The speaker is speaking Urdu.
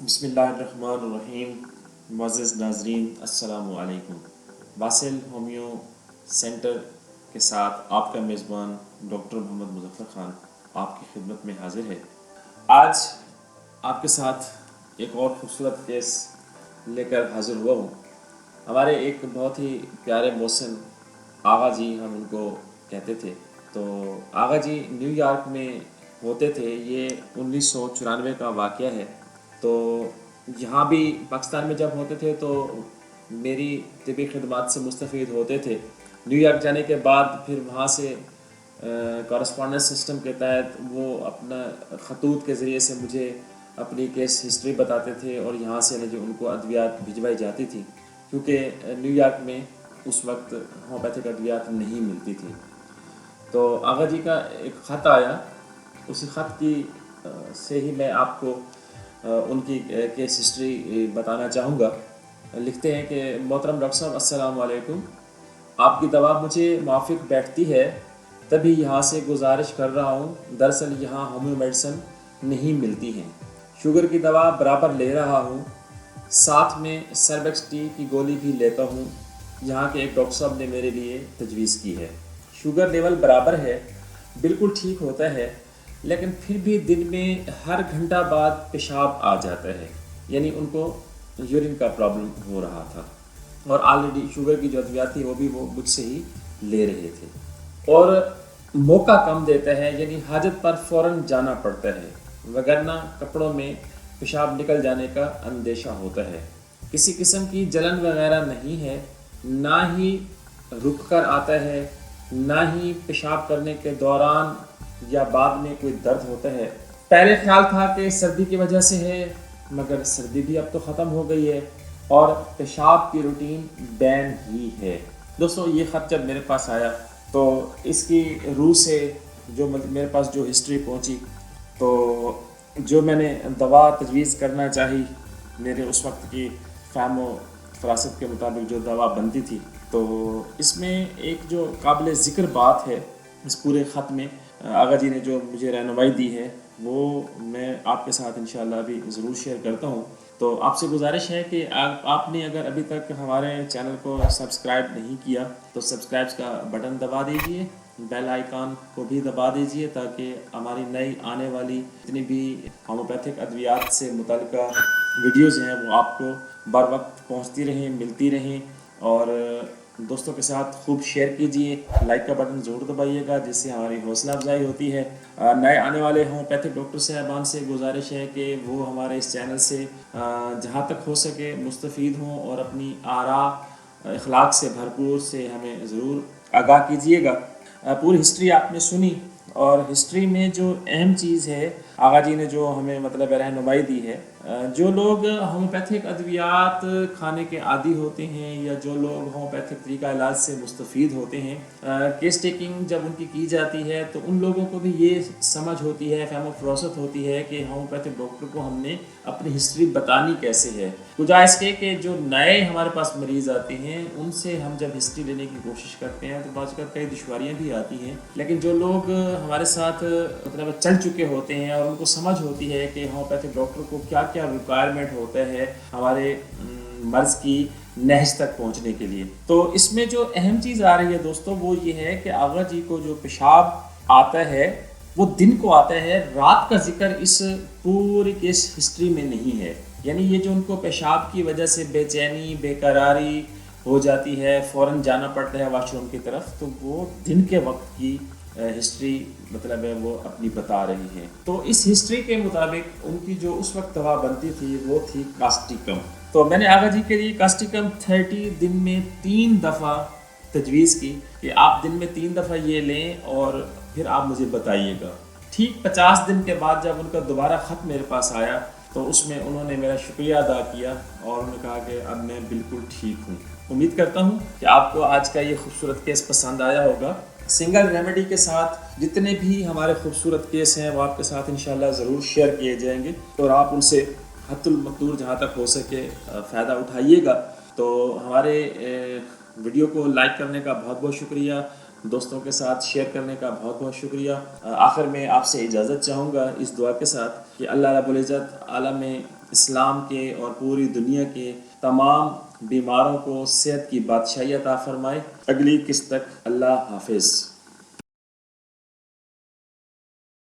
بسم اللہ الرحمن الرحیم۔ معزز ناظرین السلام علیکم۔ واصل ہومیو سینٹر کے ساتھ آپ کا میزبان ڈاکٹر محمد مظفر خان آپ کی خدمت میں حاضر ہے۔ آج آپ کے ساتھ ایک اور خوبصورت کیس لے کر حاضر ہوا ہوں۔ ہمارے ایک بہت ہی پیارے محسن آغا جی، ہم ان کو کہتے تھے، تو آغا جی نیو یارک میں ہوتے تھے۔ یہ 1994 کا واقعہ ہے۔ تو یہاں بھی پاکستان میں جب ہوتے تھے تو میری طبی خدمات سے مستفید ہوتے تھے۔ نیو یارک جانے کے بعد پھر وہاں سے کورسپونڈنس سسٹم کے تحت وہ اپنا خطوط کے ذریعے سے مجھے اپنی کیس ہسٹری بتاتے تھے، اور یہاں سے جو ان کو ادویات بھجوائی جاتی تھی، کیونکہ نیو یارک میں اس وقت ہومیوپیتھک ادویات نہیں ملتی تھی۔ تو آغا جی کا ایک خط آیا، اسی خط کی سے ہی میں آپ کو ان کی کیس ہسٹری بتانا چاہوں گا۔ لکھتے ہیں کہ محترم ڈاکٹر صاحب السلام علیکم، آپ کی دوا مجھے موافق بیٹھتی ہے، تبھی یہاں سے گزارش کر رہا ہوں۔ دراصل یہاں ہومیو میڈیسن نہیں ملتی ہیں، شوگر کی دوا برابر لے رہا ہوں، ساتھ میں سربیکس ٹی کی گولی بھی لیتا ہوں، یہاں کے ایک ڈاکٹر صاحب نے میرے لیے تجویز کی ہے۔ شوگر لیول برابر ہے، بالکل ٹھیک ہوتا ہے، لیکن پھر بھی دن میں ہر گھنٹہ بعد پیشاب آ جاتا ہے، یعنی ان کو یورین کا پرابلم ہو رہا تھا، اور آلریڈی شوگر کی جو ادویات تھی وہ بھی وہ مجھ سے ہی لے رہے تھے، اور موقع کم دیتا ہے، یعنی حاجت پر فوراً جانا پڑتا ہے، وگرنہ کپڑوں میں پیشاب نکل جانے کا اندیشہ ہوتا ہے۔ کسی قسم کی جلن وغیرہ نہیں ہے، نہ ہی رک کر آتا ہے، نہ ہی پیشاب کرنے کے دوران یا بعد میں کوئی درد ہوتا ہے۔ پہلے خیال تھا کہ سردی کی وجہ سے ہے، مگر سردی بھی اب تو ختم ہو گئی ہے، اور پیشاب کی روٹین بین ہی ہے۔ دوستو، یہ خط جب میرے پاس آیا تو اس کی روح سے جو میرے پاس جو ہسٹری پہنچی، تو جو میں نے دوا تجویز کرنا چاہی، میرے اس وقت کی فہم و فراست کے مطابق جو دوا بنتی تھی، تو اس میں ایک جو قابل ذکر بات ہے اس پورے خط میں، آغا جی نے جو مجھے رہنمائی دی ہے وہ میں آپ کے ساتھ انشاءاللہ ابھی ضرور شیئر کرتا ہوں۔ تو آپ سے گزارش ہے کہ آپ نے اگر ابھی تک ہمارے چینل کو سبسکرائب نہیں کیا تو سبسکرائب کا بٹن دبا دیجئے، بیل آئیکن کو بھی دبا دیجئے، تاکہ ہماری نئی آنے والی جتنی بھی ہومیوپیتھک ادویات سے متعلقہ ویڈیوز ہیں وہ آپ کو بر وقت پہنچتی رہیں، ملتی رہیں۔ اور دوستوں کے ساتھ خوب شیئر کیجئے، لائک کا بٹن ضرور دبائیے گا، جس سے ہماری حوصلہ افزائی ہوتی ہے۔ نئے آنے والے ہومیوپیتھک ڈاکٹر صاحبان سے گزارش ہے کہ وہ ہمارے اس چینل سے جہاں تک ہو سکے مستفید ہوں، اور اپنی آراء اخلاق سے بھرپور سے ہمیں ضرور آگاہ کیجیے گا۔ پوری ہسٹری آپ نے سنی، اور ہسٹری میں جو اہم چیز ہے، آغا جی نے جو ہمیں مطلب رہنمائی دی ہے، جو لوگ ہومیوپیتھک ادویات کھانے کے عادی ہوتے ہیں، یا جو لوگ ہومیوپیتھک طریقہ علاج سے مستفید ہوتے ہیں، کیس ٹیکنگ جب ان کی جاتی ہے تو ان لوگوں کو بھی یہ سمجھ ہوتی ہے، فہم و فراست ہوتی ہے کہ ہومیوپیتھک ڈاکٹر کو ہم نے اپنی ہسٹری بتانی کیسے ہے۔ گزارش کے کہ جو نئے ہمارے پاس مریض آتے ہیں ان سے ہم جب ہسٹری لینے کی کوشش کرتے ہیں تو بعض اوقات کئی دشواریاں بھی آتی ہیں، لیکن جو لوگ ہمارے ساتھ مطلب چل چکے ہوتے ہیں اور ان کو سمجھ ہوتی ہے کہ ہومیوپیتھک ڈاکٹر کو کیا کیا ریکوائرمنٹ ہوتا ہے ہمارے مرض کی نہج تک پہنچنے کے لیے، تو اس میں جو اہم چیز آ رہی ہے دوستو وہ یہ ہے کہ آغا جی کو جو پیشاب آتا ہے وہ دن کو آتا ہے، رات کا ذکر اس پوری کیس ہسٹری میں نہیں ہے۔ یعنی یہ جو ان کو پیشاب کی وجہ سے بے چینی، بے قراری ہو جاتی ہے، فوراً جانا پڑتا ہے واش روم کی طرف، تو وہ دن کے وقت کی ہسٹری مطلب ہے وہ اپنی بتا رہی ہے۔ تو اس ہسٹری کے مطابق ان کی جو اس وقت دوا بنتی تھی وہ تھی کاسٹیکم۔ تو میں نے آغا جی کے لیے کاسٹیکم 30 دن میں 3 دفعہ تجویز کی کہ آپ دن میں 3 دفعہ یہ لیں اور پھر آپ مجھے بتائیے گا۔ ٹھیک 50 دن کے بعد جب ان کا دوبارہ خط میرے پاس آیا تو اس میں انہوں نے میرا شکریہ ادا کیا، اور انہوں نے کہا کہ اب میں بالکل ٹھیک ہوں۔ امید کرتا ہوں کہ آپ کو آج کا یہ خوبصورت کیس پسند آیا ہوگا۔ سنگل ریمیڈی کے ساتھ جتنے بھی ہمارے خوبصورت کیس ہیں وہ آپ کے ساتھ انشاءاللہ ضرور شیئر کیے جائیں گے، اور آپ ان سے حد المقدور جہاں تک ہو سکے فائدہ اٹھائیے گا۔ تو ہمارے ویڈیو کو لائک کرنے کا بہت بہت شکریہ، دوستوں کے ساتھ شیئر کرنے کا بہت بہت شکریہ۔ آخر میں آپ سے اجازت چاہوں گا اس دعا کے ساتھ کہ اللہ رب العزت عالم اسلام کے اور پوری دنیا کے تمام بیماروں کو صحت کی بادشاہی عطا فرمائے۔ اگلی قسط تک اللہ حافظ۔